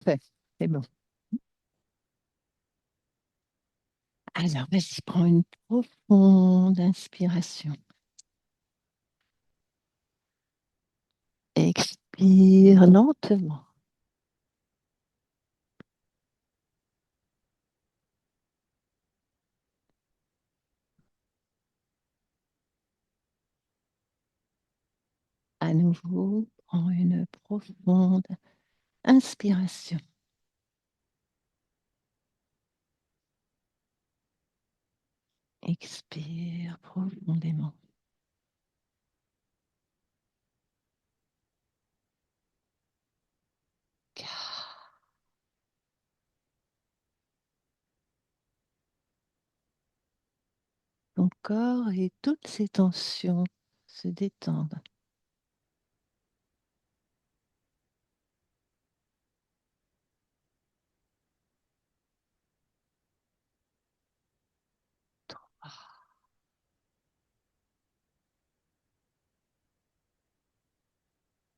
Fait. C'est bon. Alors, vas-y, prends une profonde inspiration. Expire lentement. À nouveau, prends une profonde inspiration. Expire profondément. Ton corps et toutes ses tensions se détendent.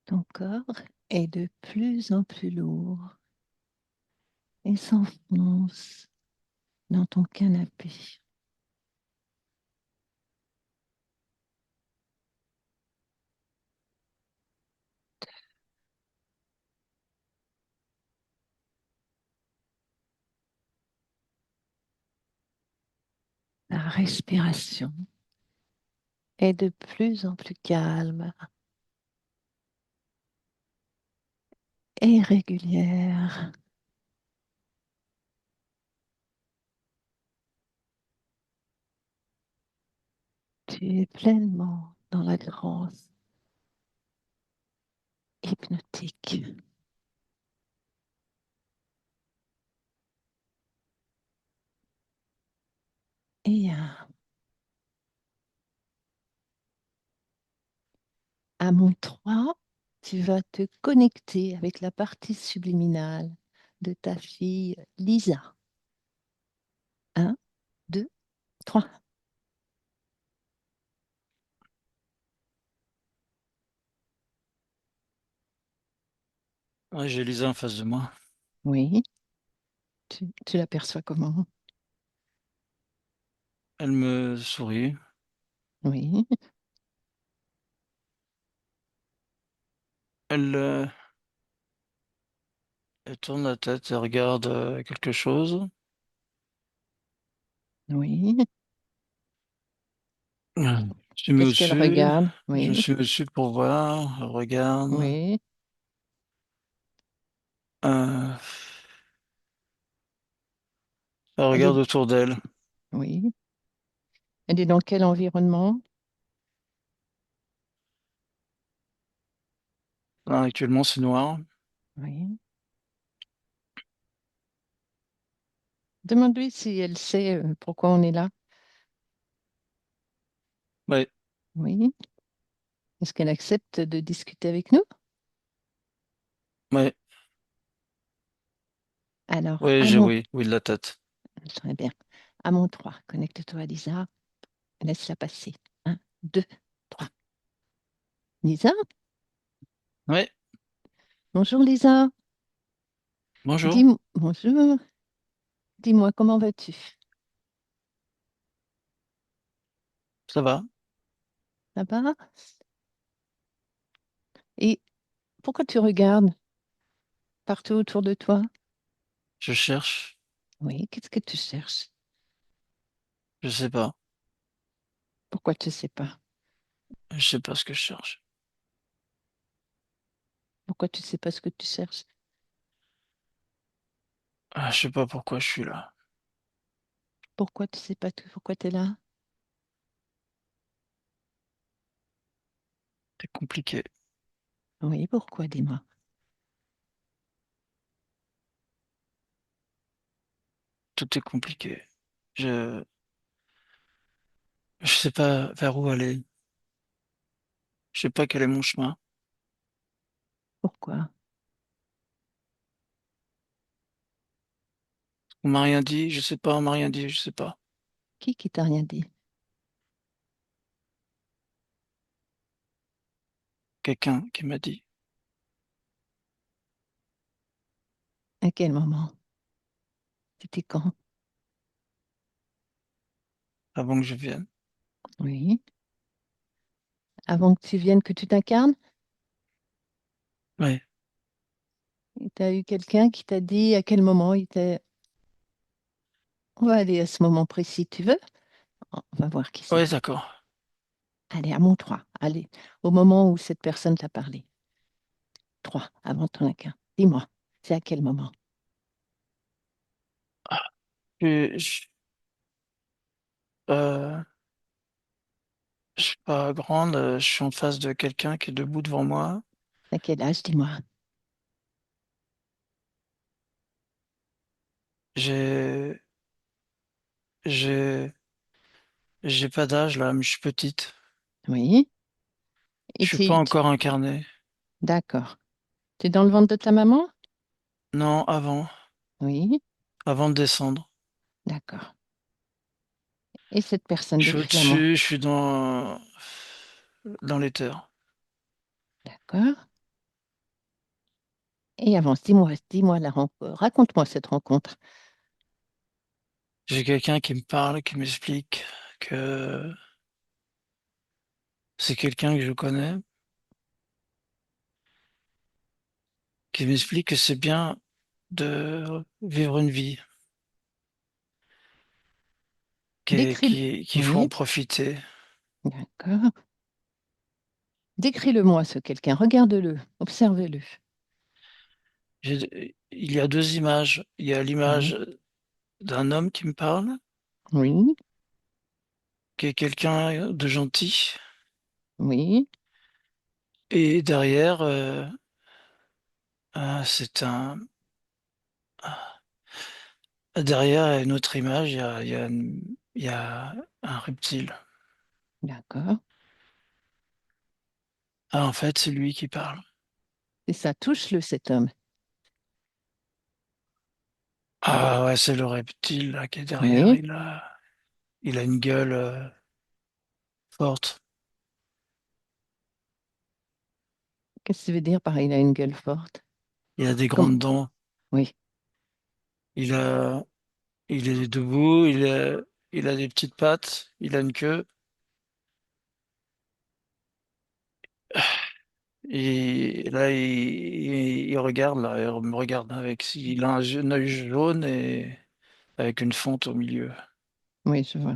Ton corps est de plus en plus lourd et s'enfonce dans ton canapé. La respiration est de plus en plus calme et régulière. Tu es pleinement dans la transe hypnotique. Et à mon 3, tu vas te connecter avec la partie subliminale de ta fille Lisa. Un, 2, 3. Ouais, j'ai Lisa en face de moi. Oui, tu l'aperçois comment? Elle me sourit. Oui, Elle, elle tourne la tête et regarde quelque chose. oui. Je me mets Qu'est-ce qu'elle au-dessus. regarde? Je me Oui, suis au-dessus pour voir. Elle regarde. oui. Euh, Elle Elle est, regarde autour d'elle. oui. Elle est dans quel environnement? Là, actuellement, c'est noir. Oui. Demande-lui si elle sait pourquoi on est là. Ouais, Oui. Est-ce qu'elle accepte de discuter avec nous? ouais, Alors, ouais, à j'ai mon... oui, oui de la tête. Très bien. À mon 3, connecte-toi, Lisa. Laisse-la passer. Un, 2, 3. Lisa? Ouais, Bonjour, Lisa. bonjour. Dis bonjour. Dis-moi, comment vas-tu? Ça va? Ça va? Et pourquoi tu regardes partout autour de toi? Je cherche. Oui, qu'est-ce que tu cherches? Je sais pas. Pourquoi tu ne sais pas? Je sais pas ce que je cherche. Pourquoi tu ne sais pas ce que tu cherches? Je sais pas pourquoi je suis là. Pourquoi tu ne sais pas pourquoi tu es là? C'est compliqué. Oui, pourquoi, dis-moi. Tout est compliqué. Je, je sais pas vers où aller. Je sais pas quel est mon chemin. Pourquoi? On m'a rien dit, je sais pas, on m'a rien dit, je sais pas. Qui t'a rien dit? Quelqu'un qui m'a dit. À quel moment? C'était quand? avant que je vienne. Oui. Avant que tu viennes, que tu t'incarnes? Ouais. Tu as eu quelqu'un qui t'a dit à quel moment il t'a... On va aller à ce moment précis, tu veux? On va voir qui Ouais, c'était. d'accord. Allez, à mon 3. Allez, au moment où cette personne t'a parlé. 3, avant ton incarne. Dis-moi, c'est à quel moment? Je, je, euh, je suis pas grande, je suis en face de quelqu'un qui est debout devant moi. À quel âge, dis-moi? J'ai, j'ai, j'ai pas d'âge là, mais je suis petite. Oui. Je Et suis pas tu... encore incarné. D'accord. Tu es dans le ventre de ta maman? Non, Oui. avant de descendre. D'accord. Et cette personne, Je suis décris-la-moi. au-dessus, je suis dans l'éther. D'accord. Et avance, dis-moi la rencontre. Raconte-moi cette rencontre. J'ai quelqu'un qui me parle, qui m'explique que c'est quelqu'un que je connais, qui m'explique que c'est bien de vivre une vie, Décris-le. qu'il faut en Oui. profiter. D'accord. Décris-le-moi, ce quelqu'un. Regarde-le. Observe-le. Il y a deux images. Il y a Oui. l'image d'un homme qui me parle, Oui. qui est quelqu'un de gentil, Oui. et derrière, c'est derrière, il y a une autre image, il y a un reptile. D'accord. Ah, en fait, c'est lui qui parle. Et ça, touche-le, cet homme. Ah ouais, c'est le reptile là, qui est derrière. Oui. Il a une gueule forte. Qu'est-ce que tu veux dire par il a une gueule forte? Il a des Comment? grandes dents. Oui. Il a, il est debout. Il a des petites pattes. Il a une queue. Et là, il regarde là, il me regarde avec. Il a un œil jaune et avec une fente au milieu. Oui, je vois.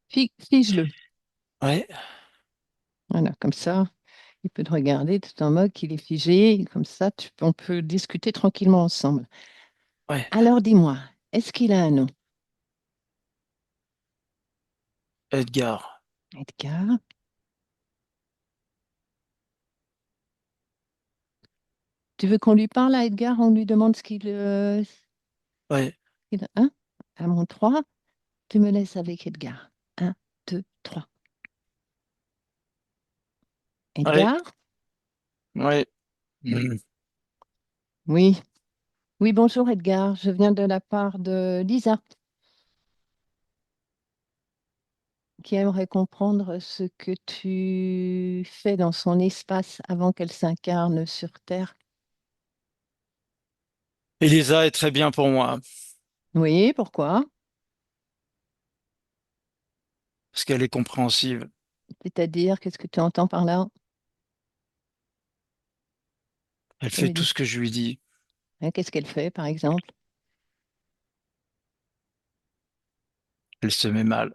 Fige-le. Ouais, Voilà, comme ça, il peut te regarder tout en mode qu'il est figé. Comme ça, on peut discuter tranquillement ensemble. ouais. Alors, dis-moi, est-ce qu'il a un nom? Edgar. Edgar. Tu veux qu'on lui parle à Edgar? On lui demande Ouais. hein? À mon 3, tu me laisses avec Edgar. Un, 2, 3. Ouais. Edgar? Ouais. Mhm. Oui. Oui, bonjour Edgar. Je viens de la part de Lisa, qui aimerait comprendre ce que tu fais dans son espace avant qu'elle s'incarne sur Terre. Elisa est très bien pour moi Oui, pourquoi? parce qu'elle est compréhensive. C'est-à-dire, qu'est-ce que tu entends par là? Elle Ça fait veut tout dire, ce que je lui dis. hein, qu'est-ce qu'elle fait, par exemple? Elle se met mal.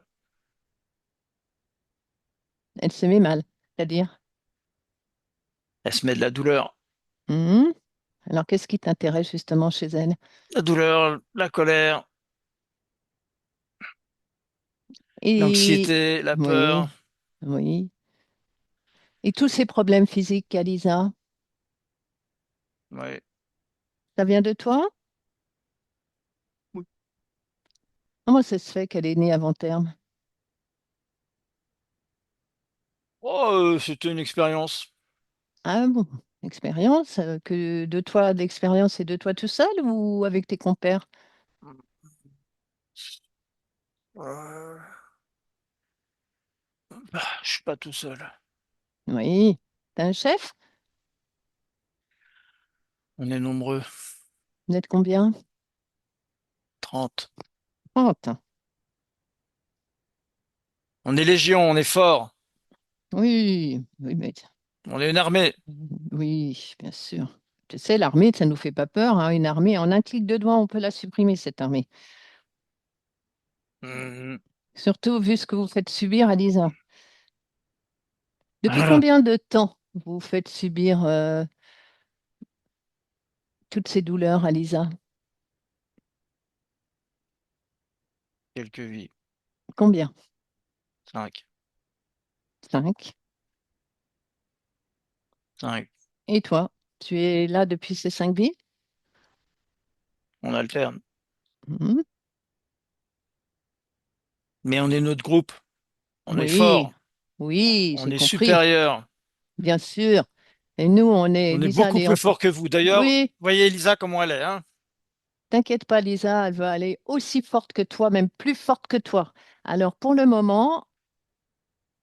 Elle se met mal. C'est-à-dire, Elle se met de la douleur. hmm. Alors, qu'est-ce qui t'intéresse justement chez elle? La douleur, la colère, Et l'anxiété, la oui, peur. oui. Et tous ces problèmes physiques qu'a Lisa, Ouais. ça vient de toi? Oui. Comment ça se fait qu'elle est née avant terme? Oh, c'était une expérience. Ah bon, expérience, que de toi, d'expérience et de toi tout seul ou avec tes compères? Euh, je suis pas tout seul. Oui. T'as un chef? On est nombreux. Vous êtes combien? 30. 30. On est légion, on est fort. Oui, oui, mais On est une armée. oui, bien sûr. Tu sais, l'armée, ça ne nous fait pas peur, hein. Une armée, en un clic de doigt, on peut la supprimer, cette armée. Mhm. Surtout vu ce que vous faites subir à Lisa. Depuis Ah, combien de temps vous faites subir toutes ces douleurs à Lisa? quelques vies. Combien? 5. 5. 5. Et toi, tu es là depuis ces 5 vies? On alterne. Mhm. Mais on est notre groupe. On est Oui, fort. oui, On j'ai est compris, supérieur. bien sûr. Et nous, on est, On est Lisa, elle beaucoup est plus encore. fort que vous. D'ailleurs, Oui, voyez Elisa comment elle est, hein? t'inquiète pas, Lisa, elle va aller aussi forte que toi, même plus forte que toi. Alors, pour le moment,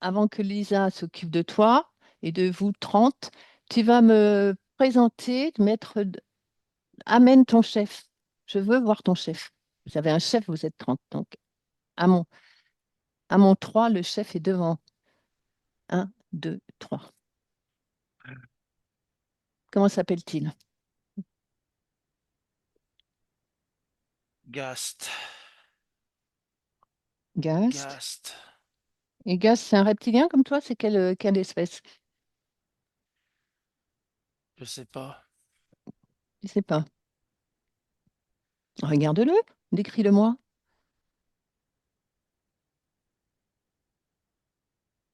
avant que Lisa s'occupe de toi et de vous 30, tu vas me présenter, amène ton chef. Je veux voir ton chef. Vous avez un chef, vous êtes 30. Donc, à mon 3, le chef est devant. Un, 2, 3. Comment s'appelle-t-il? Gast. Gast. Gast. Et Gast, c'est un reptilien comme toi? C'est quelle espèce? Je sais pas. Je ne sais pas. Regarde-le. Décris-le-moi.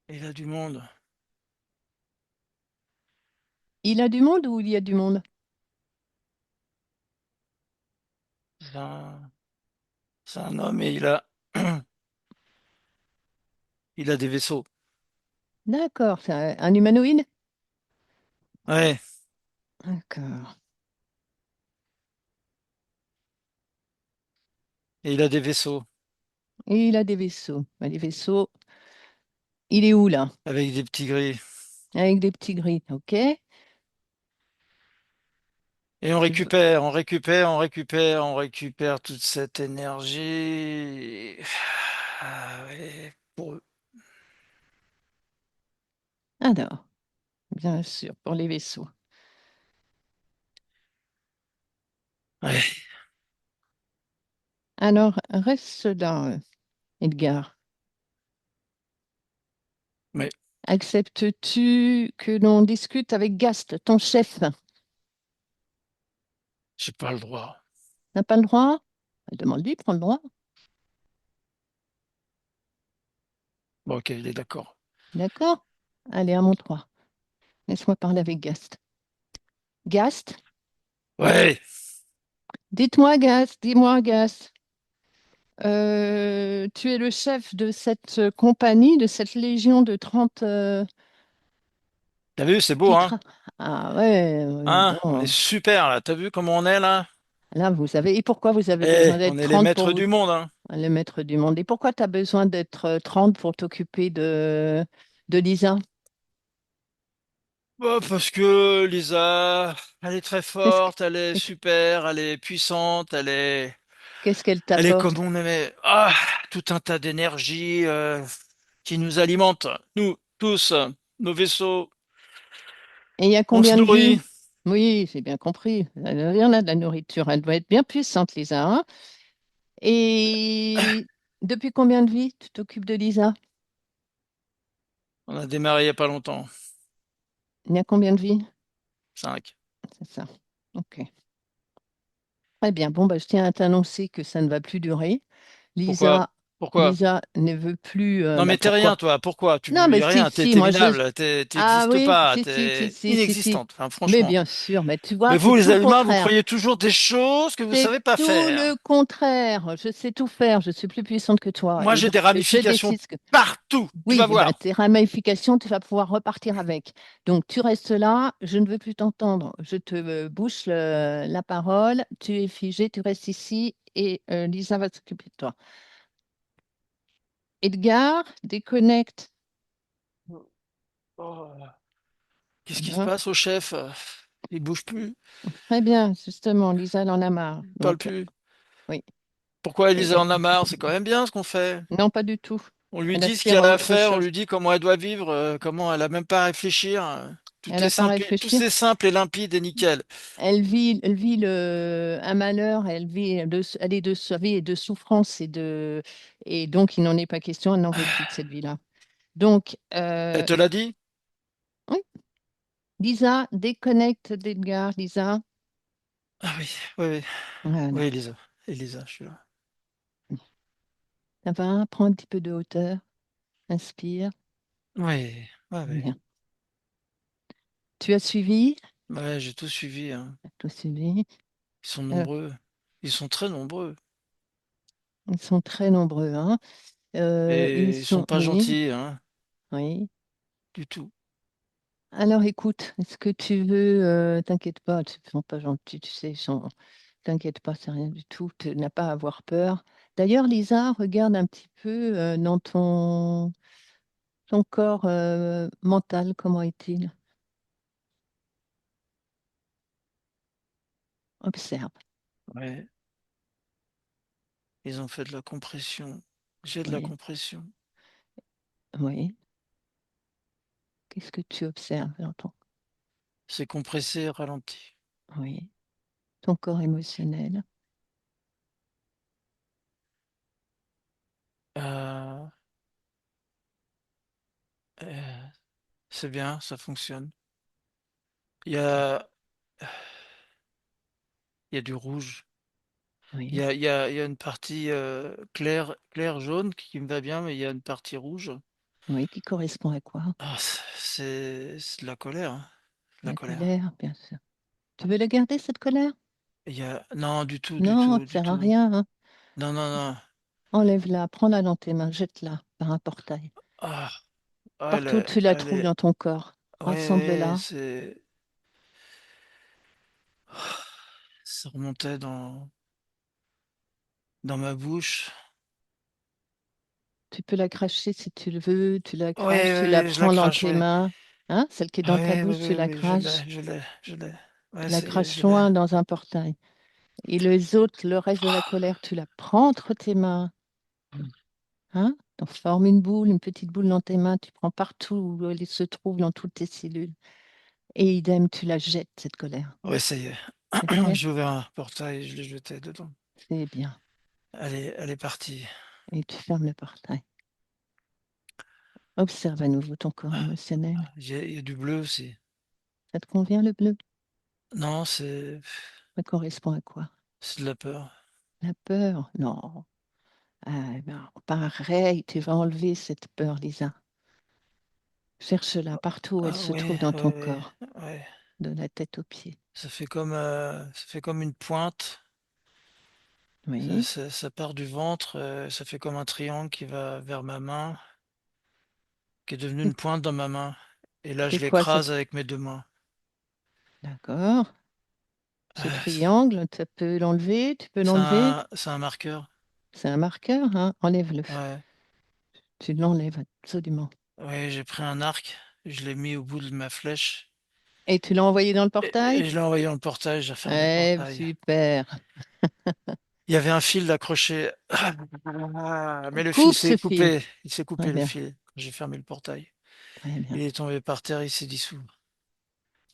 Il a du monde. Il a du monde ou il y a du monde? C'est c'est un homme et il a, il a des vaisseaux. D'accord, c'est un humanoïde? Ouais. D'accord. Et il a des vaisseaux Et il a des vaisseaux. Ben, les vaisseaux, il est où là? avec des petits gris. Avec des petits gris, ok? Et Tu veux- on récupère toute cette énergie. Ah ouais, pour eux. Alors, bien sûr, pour les vaisseaux. Ouais. Alors, reste là, Edgar. Mais Acceptes-tu que l'on discute avec Gast, ton chef? j'ai pas le droit. N'a pas le droit? Demande-lui, prends le droit. Bon, ok, il est d'accord. D'accord? Allez, à mon 3. Laisse-moi parler avec Gast. Gast, Ouais, dites-moi, Gast, dis-moi, Gast. Tu es le chef de cette compagnie, de cette légion de 30 t'as vu, c'est beau, hein? titres. Ah ouais, Hein? On est bon, super là. T'as vu comment on est là? là vous avez. Et pourquoi vous avez Eh, besoin d'être on est les 30 pour maîtres vous, du monde, hein? le maître du monde? Et pourquoi tu as besoin d'être 30 pour t'occuper de Lisa? Bah, parce que Lisa, elle est très Qu'est-ce que- forte, elle est super, elle est puissante, qu'est-ce qu'elle elle est comme t'apporte? on aimait. Ah, tout un tas d'énergie qui nous alimente, nous tous, nos vaisseaux. Et il y a On se combien de nourrit. vies? Oui, j'ai bien compris. Il y en a de la nourriture. Elle doit être bien puissante, Lisa, hein. Et depuis combien de vies tu t'occupes de Lisa? On a démarré il y a pas longtemps. Il y a combien de vies? 5. C'est ça. OK. Très bien. Bon, bah, je tiens à t'annoncer que ça ne va plus durer. Pourquoi? Lisa, Pourquoi? Lisa ne veut plus. Non mais t'es Pourquoi? rien toi. Pourquoi? Non, Tu mais y a si, rien. si, T'es moi je. minable. Ah T'existes oui, pas. si, si, si, T'es si, si, si. inexistante. Enfin, Mais franchement. bien sûr, mais tu vois, Mais c'est vous, tout les le humains, vous contraire. croyez toujours des choses que vous C'est savez pas tout faire. le contraire. Je sais tout faire. Je suis plus puissante que toi. Moi, Et j'ai donc, des je ramifications décide ce que. partout. Tu Oui, vas eh ben, voir. tes ramifications, tu vas pouvoir repartir avec. Donc, tu restes là. Je ne veux plus t'entendre. Je te bouche la parole. Tu es figé. Tu restes ici. Et Lisa va s'occuper de toi. Edgar, déconnecte. Oh. Qu'est-ce qui se Voilà. passe au chef? Il bouge plus, Très bien, justement, Lisa, elle en a marre. il parle Donc, plus. oui. Pourquoi Et Elisa en a marre? C'est quand même bien ce qu'on fait. non, pas du tout. On lui Elle dit ce aspire qu'elle à a à autre faire, on chose. lui dit comment elle doit vivre, comment elle a même pas à réfléchir. Elle Tout est n'a pas simple, tout réfléchi. est simple et limpide et nickel. Elle vit un malheur, elle est de sa vie et de souffrance et donc il n'en est pas question, elle n'en veut plus de cette vie-là. Donc, Elle te l'a dit? oui, Lisa, déconnecte d'Edgar, Lisa. Ah oui, oui, oui. Oui, Voilà. Elisa. Elisa, je suis là. Ça va, prends un petit peu de hauteur, inspire. Oui, ouais, ouais. Bien. Tu as suivi? Ouais, j'ai tout suivi, hein. Tu as suivi. Ils sont Euh, nombreux. Ils sont très nombreux. Ils sont très nombreux, hein. Ils Et ils sont sont, pas oui, gentils, hein, oui. du tout. Alors écoute, est-ce que tu veux, t'inquiète pas, ils sont pas gentils, tu sais, t'inquiète pas, c'est rien du tout, tu n'as pas à avoir peur. D'ailleurs, Lisa, regarde un petit peu dans ton corps mental, comment est-il? Observe, Ouais, ils ont fait de la compression. J'ai de la oui, compression. oui. Qu'est-ce que tu observes dans C'est compressé et ralenti. oui, ton corps émotionnel? Euh, euh, c'est bien, ça fonctionne. Il y a, il y a du rouge. Oui, Il y a une partie claire jaune qui me va bien, mais il y a une partie rouge. oui, qui correspond à quoi? Ah, c'est de la colère, hein. De la La colère. colère, bien sûr. Tu veux la garder, cette colère? Il y a... Non, du tout, du Non, ça tout, du sert à tout. rien, hein. Non, non, non. Enlève-la, prends-la dans tes mains, jette-la par un portail. Ah, ah, Partout où tu la elle trouves est... dans ton corps, Ouais, ouais, rassemble-la. c'est... Ça remontait dans ma bouche. Tu peux la cracher si tu le veux, tu la Ouais, craches, tu la ouais, je la prends dans crache, tes ouais. mains. Hein? Celle qui est dans ta Ouais, ouais, bouche, tu ouais, la ouais, je l'ai, craches, je l'ai, je l'ai. Ouais, tu la je craches l'ai. loin dans un portail. Et les autres, le reste de la colère, tu la prends entre tes mains. Hein? T'en formes une boule, une petite boule dans tes mains, tu prends partout où elle se trouve dans toutes tes cellules. Et idem, tu la jettes, cette colère. Ouais, ça y est. C'est fait? J'ai ouvert un portail et je l'ai jeté dedans. C'est bien. Elle est partie. Et tu fermes le portail. Observe à nouveau ton corps émotionnel. Il y a du bleu aussi. Ça te convient le bleu? Non, Ça correspond à quoi? c'est de la peur. La peur? Non. Ah, eh ben, pareil, tu vas enlever cette peur, Lisa. Cherche-la partout où elle Ah se trouve ouais, dans ton ouais, corps, ouais, ouais. de la tête aux pieds. Ça fait comme une pointe. Oui. Ça part du ventre, ça fait comme un triangle qui va vers ma main, qui est devenu C'est une pointe dans ma main. Et là, c'est je quoi l'écrase cette... avec mes deux mains. D'accord. Ce Euh, triangle, tu peux l'enlever, tu peux l'enlever. c'est un marqueur. C'est un marqueur, hein? Enlève-le. Ouais, Tu l'enlèves absolument. ouais, j'ai pris un arc, je l'ai mis au bout de ma flèche Et tu l'as envoyé dans le portail? et je l'ai envoyé dans le portail, j'ai fermé le Eh, portail. super. Il y avait un fil d'accroché. Ah, mais le fil Coupe ce s'est fil. coupé. Il s'est Très coupé le bien, fil quand j'ai fermé le portail. très bien. Il est tombé par terre, il s'est dissous.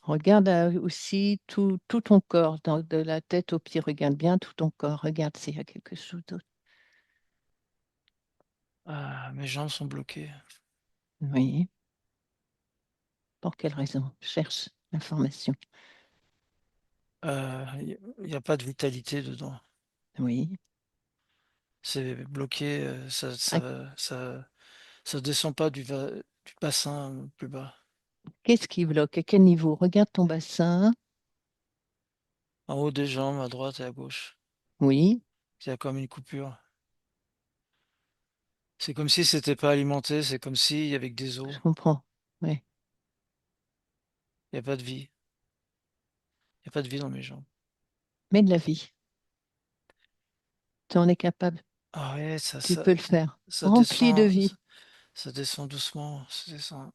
Regarde aussi tout ton corps, de la tête aux pieds. Regarde bien tout ton corps. Regarde s'il y a quelque chose d'autre. Ah, mes jambes sont bloquées. Oui. Pour quelle raison? Cherche l'information. Il n'y a pas de vitalité dedans. Oui. C'est bloqué, Ah, ça descend pas du bassin plus bas. qu'est-ce qui bloque? À quel niveau? Regarde ton bassin. En haut des jambes, à droite et à gauche. Oui, Il y a comme une coupure. C'est comme si c'était pas alimenté, c'est comme s'il y avait que des os. je comprends. Oui. Il n'y a pas de vie. Il n'y a pas de vie dans mes jambes. Mais de la vie. Tu en es capable. Ah ouais, Tu peux le faire. ça Rempli de descend, vie. ça descend doucement, ça descend,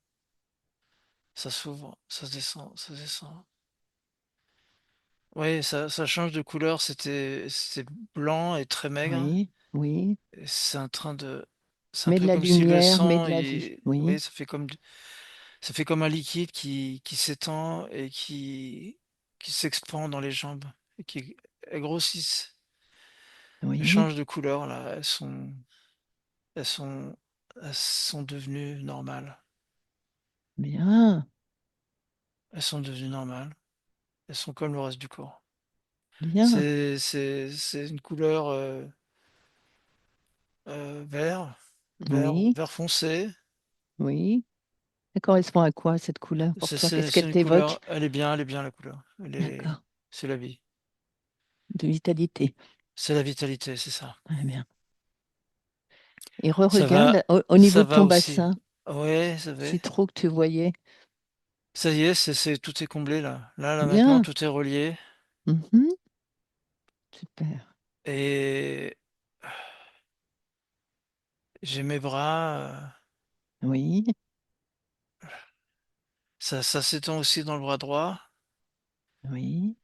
ça s'ouvre, ça descend, ça descend. ouais, ça change de couleur. C'est blanc et très maigre. Oui, oui. Et c'est un Mets de peu la comme si le lumière, mets sang, de la vie. Oui, oui, ça fait comme un liquide qui s'étend et qui s'expand dans les jambes et qui elles grossissent. Elles oui. changent de couleur là. Elles sont, elles sont devenues normales. Bien, Elles sont devenues normales. Elles sont comme le reste du corps. bien. C'est une couleur vert, Oui, vert foncé. oui. Ça correspond à quoi cette couleur pour toi? Qu'est-ce C'est qu'elle une t'évoque? couleur, elle est bien la couleur. D'accord. C'est la vie. De vitalité. C'est la vitalité, c'est ça. Très bien. Et Ça va, re-regarde au niveau ça de va ton aussi. bassin, Ouais, ça va. si trop que tu voyais. Ça y est, tout est comblé là. Là maintenant, Bien. tout est relié. Mhm. Super. Et j'ai mes bras. Oui, Ça s'étend aussi dans le bras droit oui.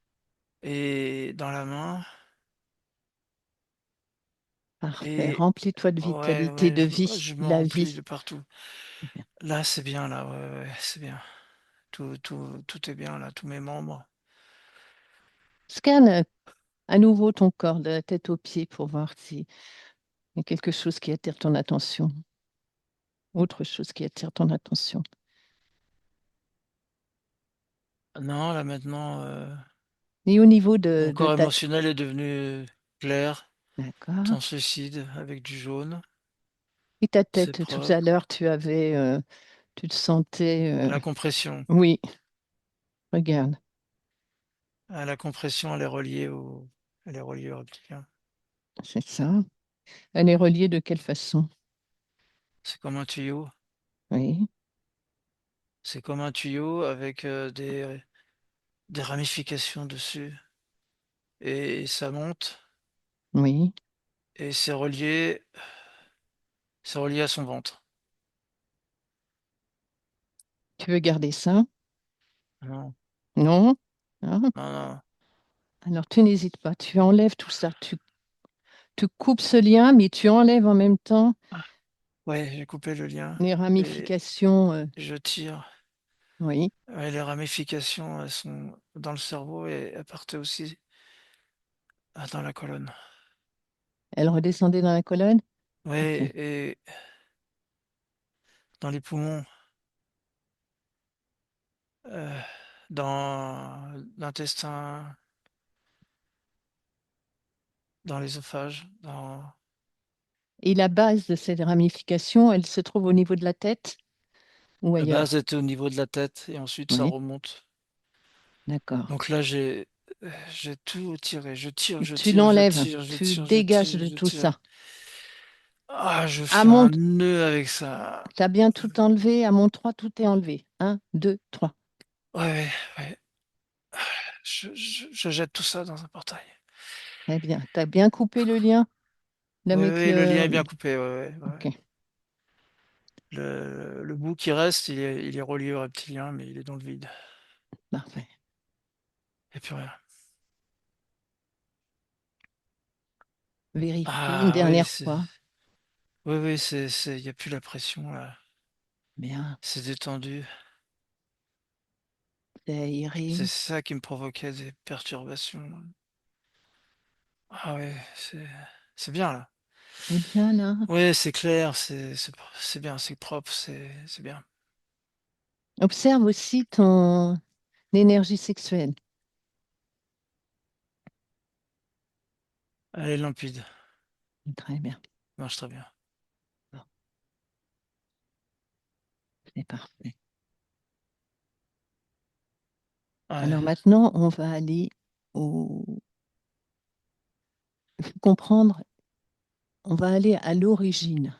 et dans la main. Parfait. Et Remplis-toi de ouais, vitalité, de vie, je me la remplis vie. de partout. Bien. Là, c'est bien, là, ouais, c'est bien. Tout est bien, là, tous mes membres. Scanne à nouveau ton corps de la tête aux pieds pour voir s'il y a quelque chose qui attire ton attention. Autre chose qui attire ton attention. Non, là, maintenant, Et au niveau mon de corps ta... émotionnel est devenu clair, D'accord. translucide, avec du jaune. Et ta C'est tête, tout à propre. l'heure, tu te sentais... La compression. Oui, regarde, La compression, elle est reliée au reptilien. c'est ça. Elle est reliée de quelle façon? C'est comme un tuyau. Oui, C'est comme un tuyau avec des ramifications dessus. Et ça monte oui. et c'est relié à son ventre. Tu veux garder ça? Non, Non? Ah, non, non. alors tu n'hésites pas, tu enlèves tout ça. Tu coupes ce lien, mais tu enlèves en même temps Ouais, j'ai coupé le lien les et ramifications. je tire. Oui, Ouais, les ramifications, elles sont dans le cerveau et elles partaient aussi dans la colonne. elle redescendait dans la colonne. Ok. Ouais, et dans les poumons, euh, dans l'intestin, dans l'ésophage, dans Et la base de cette ramification, elle se trouve au niveau de la tête ou la base ailleurs? est au niveau de la tête et ensuite ça Oui, remonte. d'accord. Donc là, j'ai tout tiré. Tu l'enlèves, tu Je dégages tire, de je tout tire. ça. Ah, je À fais un mon, nœud avec ça. t'as bien tout enlevé. À mon 3, tout est enlevé. Un, 2, 3. Ouais, ouais, ouais. Je jette tout ça dans un portail. Très bien. T'as bien coupé le lien là, Oui, avec oui, le lien le... est bien coupé. Ouais, ouais, ouais. Ok, Le bout qui reste, il est relié au reptilien, mais il est dans le vide. parfait. Il n'y a plus rien. Vérifie une Ah oui, dernière fois. oui, il n'y a plus la pression là. Bien, C'est détendu. c'est C'est aéré. ça qui me provoquait des perturbations. Ah ouais, c'est bien là. C'est bien là. Ouais, c'est clair, c'est bien, c'est propre, c'est bien. Observe aussi ton énergie sexuelle. Elle est limpide, Très bien. marche très bien. Bon, c'est parfait. Ouais, Alors maintenant, on va aller au... Il faut comprendre, on va aller à l'origine,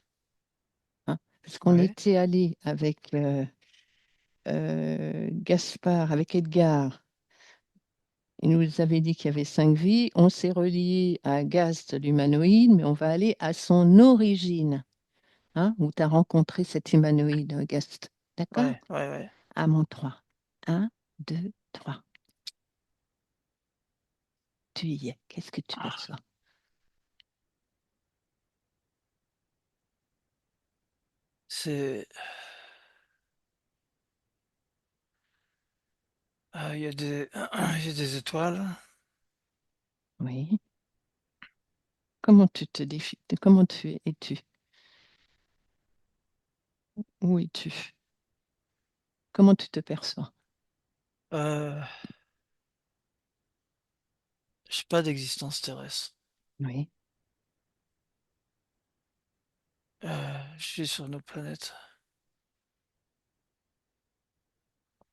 hein, parce qu'on ouais, était allé avec Gaspard, avec Edgar. Il nous avait dit qu'il y avait 5 vies. On s'est relié à Gast, l'humanoïde, mais on va aller à son origine, hein, où tu as rencontré cet humanoïde, Gast. D'accord? ouais. À mon 3. Un, 2, 3. tu y es, qu'est-ce que tu Ah, perçois? c'est, il y a des, il y a des étoiles. Oui. Comment tu te définis? Comment tu es-tu? Où es-tu? Comment tu te perçois? Euh, j'ai pas d'existence terrestre. Oui. Je suis sur nos planètes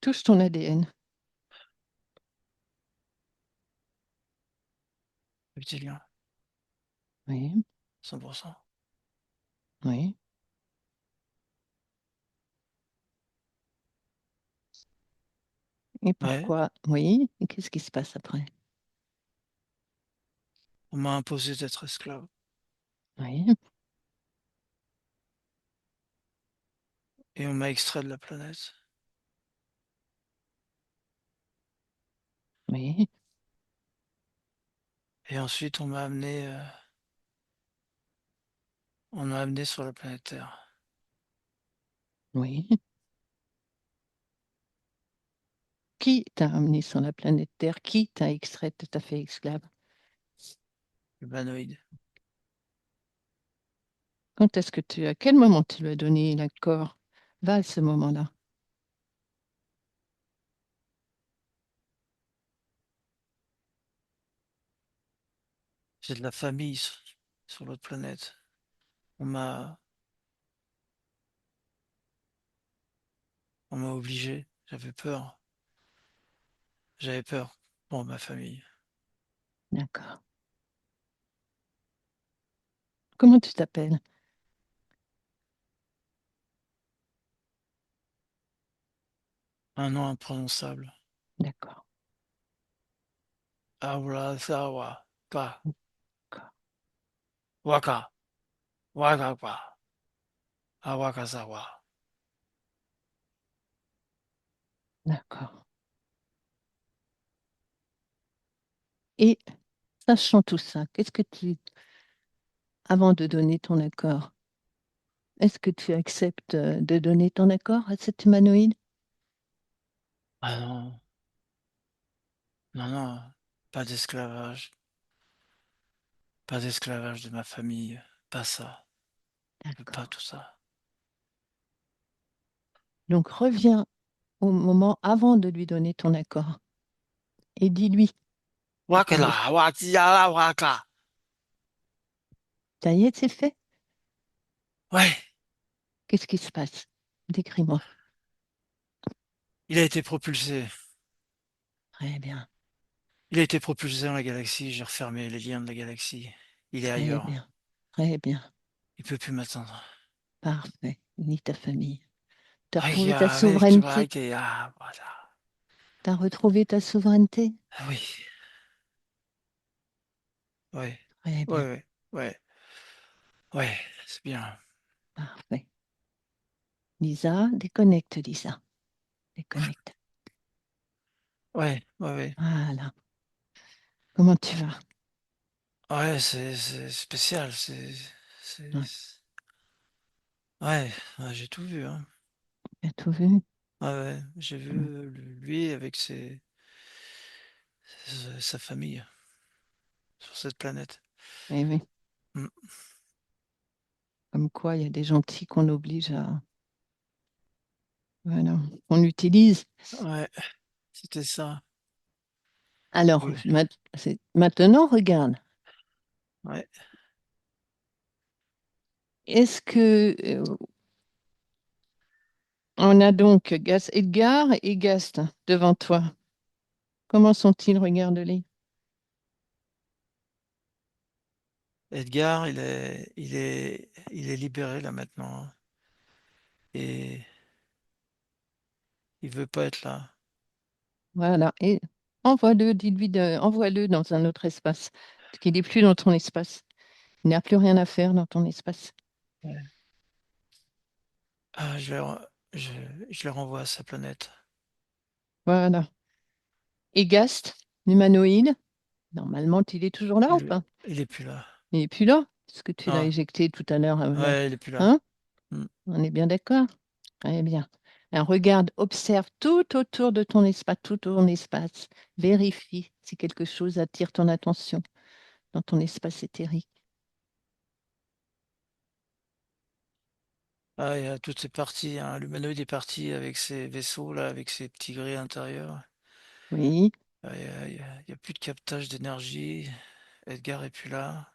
Touche ton ADN. reptiliens, Oui. 100%. Oui. Et Ouais, pourquoi? Oui. Et qu'est-ce qui se passe après? on m'a imposé d'être esclave Oui. et on m'a extrait de la planète. Oui. Et ensuite, on m'a amené sur la planète Terre. Oui. Qui t'a amené sur la planète Terre? Qui t'a extrait, t'a fait esclave? Humanoïde. Quand est-ce que à quel moment tu lui as donné l'accord? Va à ce moment-là. J'ai de la famille sur l'autre planète. On m'a, on m'a obligé. J'avais peur. J'avais peur pour ma famille. D'accord. Comment tu t'appelles? Un nom imprononçable. D'accord. Aurasawa. Ka. D'accord. Waka. Wakakwa. Awakasawa. D'accord. Et sachant tout ça, qu'est-ce que avant de donner ton accord, est-ce que tu acceptes de donner ton accord à cet humanoïde? Ah non. Non, non. Pas d'esclavage. Pas d'esclavage de ma famille. Pas ça. Je veux pas D'accord. tout ça. Donc reviens au moment avant de lui donner ton accord et dis-lui, Wakala. parle. Wakiyala. Waka. Ça y est, c'est fait. Ouais. Qu'est-ce qui se passe? Décris-moi. Il a été propulsé. Très bien, Il a été propulsé dans la galaxie. J'ai refermé les liens de la galaxie. Il est très ailleurs. bien, très bien. Il peut plus m'atteindre. Parfait. Ni ta famille. Tu as retrouvé ta Avec, souveraineté. voilà. Tu as retrouvé ta souveraineté. Ah oui. Ouais. Très Ouais, bien. ouais. Ouais. Ouais. C'est bien. Parfait. Lisa, déconnecte, Lisa. Déconnecte. Ouais. Ouais, ouais. Voilà. Comment tu vas? Ouais, c'est spécial. Ouais, Ouais, ouais, j'ai tout vu, hein. tu as tout vu? Ouais, ouais. J'ai vu Mm. lui avec sa famille sur cette planète. Eh oui. Mm. Comme quoi, il y a des gentils qu'on oblige à. Voilà. On utilise. Ouais, c'était ça. Alors, Oui. maintenant, regarde. Ouais. Est-ce que on a donc Edgar et Gast devant toi? Comment sont-ils? Regarde-les. Edgar, il est libéré là maintenant, hein. Et il veut pas être là. Voilà. Et envoie-le, envoie-le dans un autre espace. Parce qu'il n'est plus dans ton espace. Il n'a plus rien à faire dans ton espace. Ouais. Ah, je, je le renvoie à sa planète. Voilà. Et Gast, l'humanoïde. Normalement, il est toujours là ou Il, pas? il est plus là. Il n'est plus là, parce que tu l'as Ah, éjecté tout à l'heure. ouais, il est plus là. Hein? Hmm. On est bien d'accord? Très bien. Alors, regarde, observe tout autour de ton espace. Vérifie si quelque chose attire ton attention dans ton espace éthérique. Ah, tout est parti, hein. L'humanoïde est parti avec ses vaisseaux, là, avec ses petits grilles intérieurs. Oui. Ah, il y a plus de captage d'énergie. Edgar est plus là.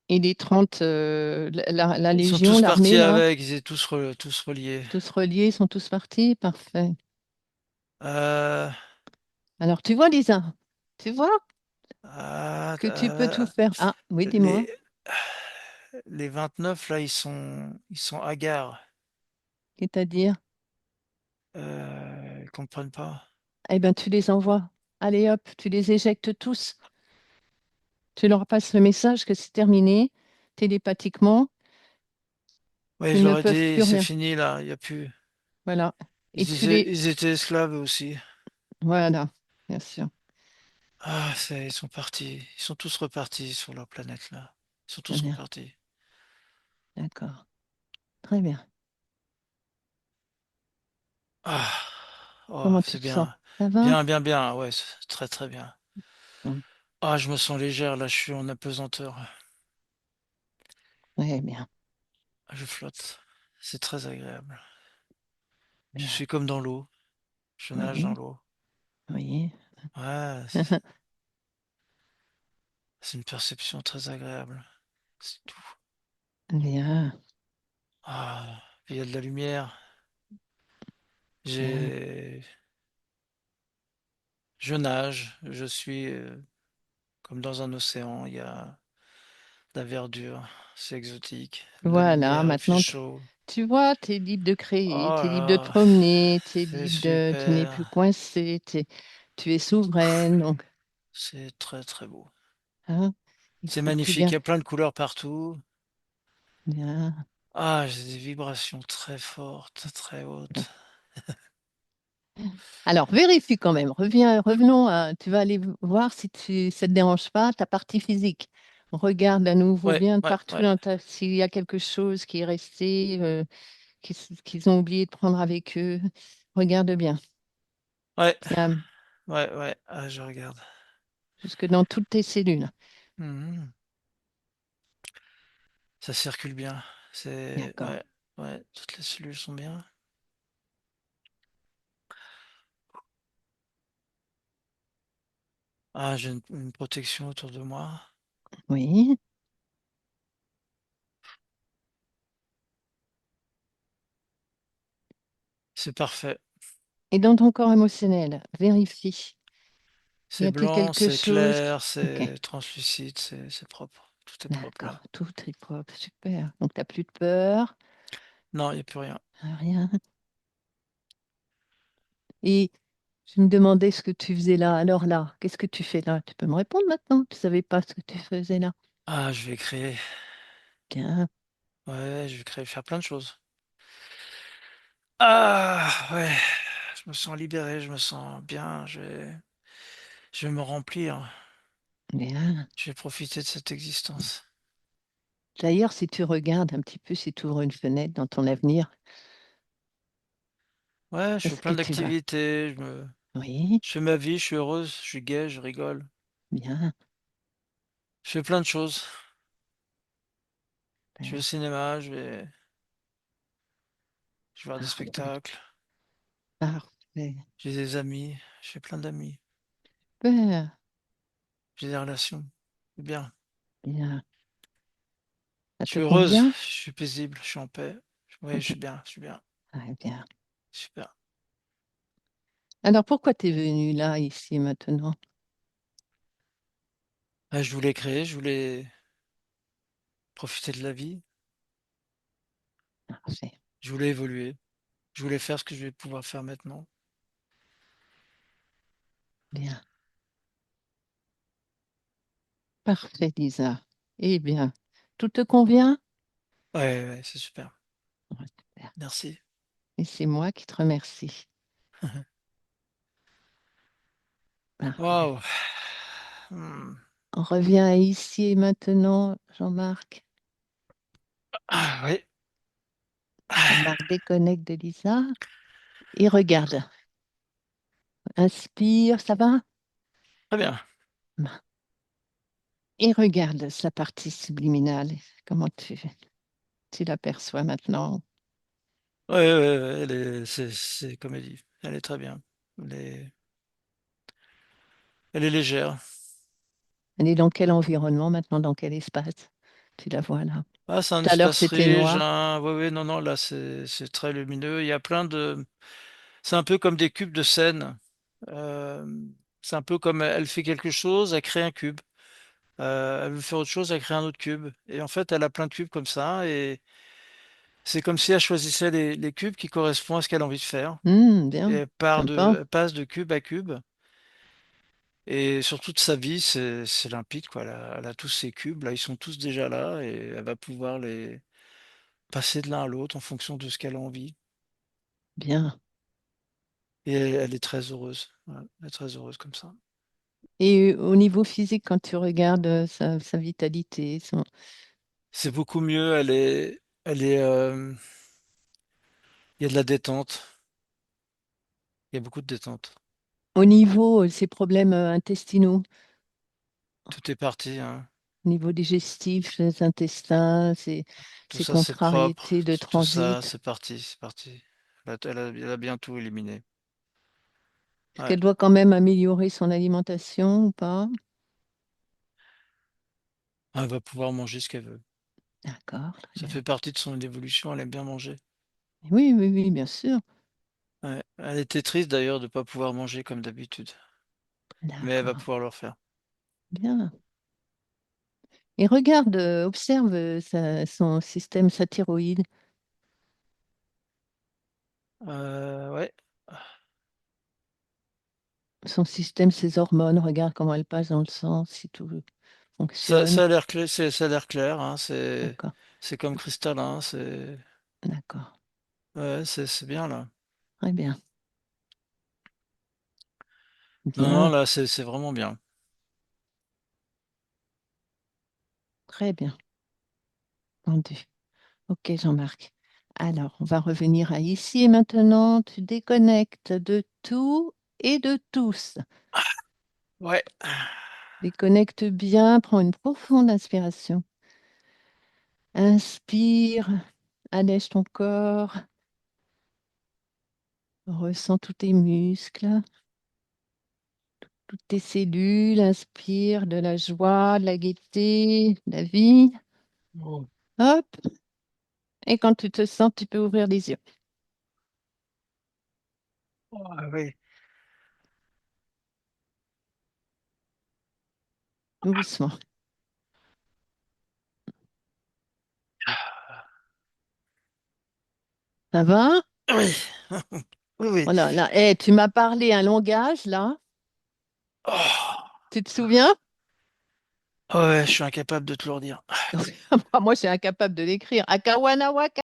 Et les 30, la Ils sont Légion, tous l'armée, partis là, avec, ils étaient tous reliés. tous reliés, sont tous partis? Parfait. Euh, Alors, tu vois, Lisa, tu vois ah, que tu peux tout faire. Ah, oui, dis-moi. les, les 29 là, ils sont hagards. C'est-à-dire, Ils comprennent pas. eh bien, tu les envoies. Allez, hop, tu les éjectes tous. Tu leur passes le message que c'est terminé, télépathiquement, Ouais, qu'ils je ne leur ai peuvent dit, plus c'est rien. fini là, il y a plus. Voilà. Et tu les... Ils étaient esclaves eux aussi. Voilà, bien sûr. Ah, ils sont partis. Ils sont tous repartis sur leur planète là. Ils sont Très tous bien. repartis. D'accord. Très bien. Ah, oh, Comment tu c'est te sens? bien. Ça va? Bien. Ouais, c'est très très bien. Mm. Ah, je me sens légère là, je suis en apesanteur. Ouais, bien. Je flotte. C'est très agréable. Je Bien. suis comme dans l'eau. Je nage dans Oui, l'eau. oui. Ouais, c'est une perception très agréable. C'est tout. Bien, Ah, il y a de la lumière. bien. J'ai, je nage. Je suis comme dans un océan. Il y a de la verdure. C'est exotique. De la Voilà, lumière. Il fait maintenant, chaud. tu vois, tu es libre de créer, Oh tu es libre de te là, promener, tu es c'est libre de... Tu n'es plus super. coincé, tu es souveraine, donc, C'est très très beau. hein, il C'est faut que tu magnifique. Il gardes y a plein de couleurs partout. bien. Ah, j'ai des vibrations très fortes, très hautes. Alors, vérifie quand même. Revenons à... Tu vas aller voir si ça ne te dérange pas, ta partie physique. Regarde à nouveau bien partout Ouais. dans s'il y a quelque chose qui est resté, qu'ils ont oublié de prendre avec eux. Regarde bien. Ouais, Tiens, ouais. Ah, je regarde. jusque dans toutes tes cellules. Mhm. Ça circule bien. C'est, D'accord. ouais, toutes les cellules sont bien. Ah, j'ai une protection autour de moi. Oui. C'est parfait. Et dans ton corps émotionnel, vérifie. Y C'est a-t-il blanc, quelque c'est chose qui... clair, Ok, c'est translucide, c'est propre. Tout est propre d'accord. là. Tout est propre. Super. Donc, tu n'as plus de peur, Non, il n'y a plus rien. rien. Et je me demandais ce que tu faisais là. Alors là, qu'est-ce que tu fais là? Tu peux me répondre maintenant. Tu ne savais pas ce que tu faisais là. Ah, je vais créer. Bien. Ouais, je vais créer, faire plein de choses. Ah, ouais. Je me sens libéré, je me sens bien. Je vais me remplir. Bien. Je vais profiter de cette existence. D'ailleurs, si tu regardes un petit peu, si tu ouvres une fenêtre dans ton avenir, Ouais, je fais est-ce que plein tu vas? d'activités. Oui, Je fais ma vie, je suis heureuse, je suis gai, je rigole. bien. Je fais plein de choses. Je vais au Ben, cinéma, je vais voir des parfait. spectacles. Parfait. J'ai des amis, je fais plein d'amis. Super. J'ai des relations. C'est bien. Bien. Ça Je te suis heureuse, convient? je suis paisible, je suis en paix. Oui, je suis bien, Ah, bien. super. Alors, pourquoi tu es venu là, ici, maintenant? Ouais, je voulais créer, je voulais profiter de la vie, Parfait. je voulais évoluer, je voulais faire ce que je vais pouvoir faire maintenant. Bien. Parfait, Lisa. Eh bien, tout te convient? Ouais, c'est super. Ouais, super. Merci. Et c'est moi qui te remercie. Parfait. Waouh. Hmm. On revient à ici et maintenant, Jean-Marc. Ah, oui. Jean-Marc déconnecte de Lisa et regarde. Inspire, ça va? Très bien. Et regarde sa partie subliminale. Comment tu l'aperçois maintenant? Ouais, ouais, ouais, c'est comme elle dit. Elle est très bien. Elle est légère. Elle est dans quel environnement maintenant? Dans quel espace? Tu la vois là. Ah, c'est un Tout à l'heure, espace c'était riche. noir. Oui, oui, non, non, là, c'est très lumineux. Il y a plein de. C'est un peu comme des cubes de scène. Euh, c'est un peu comme elle fait quelque chose, elle crée un cube. Elle veut faire autre chose, elle crée un autre cube. Et en fait, elle a plein de cubes comme ça. Et c'est comme si elle choisissait les cubes qui correspondent à ce qu'elle a envie de faire. Et Bien, elle sympa. passe de cube à cube. Et sur toute sa vie, c'est limpide, quoi. Elle a tous ces cubes, là, ils sont tous déjà là, et elle va pouvoir les passer de l'un à l'autre en fonction de ce qu'elle a envie. Bien. Et elle est très heureuse. Ouais, elle est très heureuse comme ça. Et au niveau physique, quand tu regardes sa vitalité, C'est beaucoup mieux, il y a de la détente. Il y a beaucoup de détente. au niveau ses problèmes intestinaux, Tout est parti, hein. au niveau digestif, les intestins, Tout ses ça, c'est propre. contrariétés de Tout ça, transit. c'est parti, c'est parti. Elle a bien tout éliminé. Est-ce Ouais. qu'elle doit quand même améliorer son alimentation ou pas? Elle va pouvoir manger ce qu'elle veut. D'accord, très Ça bien. fait partie de son évolution, elle aime bien manger. Oui, oui, oui, bien sûr. Ouais. Elle était triste d'ailleurs de ne pas pouvoir manger comme d'habitude. Mais elle va D'accord, pouvoir le refaire. bien. Et regarde, observe son système, sa thyroïde, Ouais. son système, ses hormones, regarde comment elles passent dans le sang, si tout fonctionne. Ça a l'air clair, ça a l'air clair, hein. D'accord, C'est comme cristallin, c'est, d'accord. ouais, c'est bien là. Très bien, Non, non, bien, là, c'est vraiment bien. très bien. Entendu. Ok, Jean-Marc. Alors, on va revenir à ici et maintenant. Tu déconnectes de tout et de tous. Ouais. Déconnecte bien, prends une profonde inspiration. Inspire, allège ton corps, ressens tous tes muscles, toutes tes cellules. Inspire de la joie, de la gaieté, de la vie. Oh. Hop. Et quand tu te sens, tu peux ouvrir les yeux. Ah, oui. Doucement. Ça va? Oui. Oui, oui. Oh là là. Eh, tu m'as parlé un langage, là. Oh. Tu te souviens? Ouais, je suis incapable de te le redire. Moi, je suis incapable de l'écrire. Akawanawaka.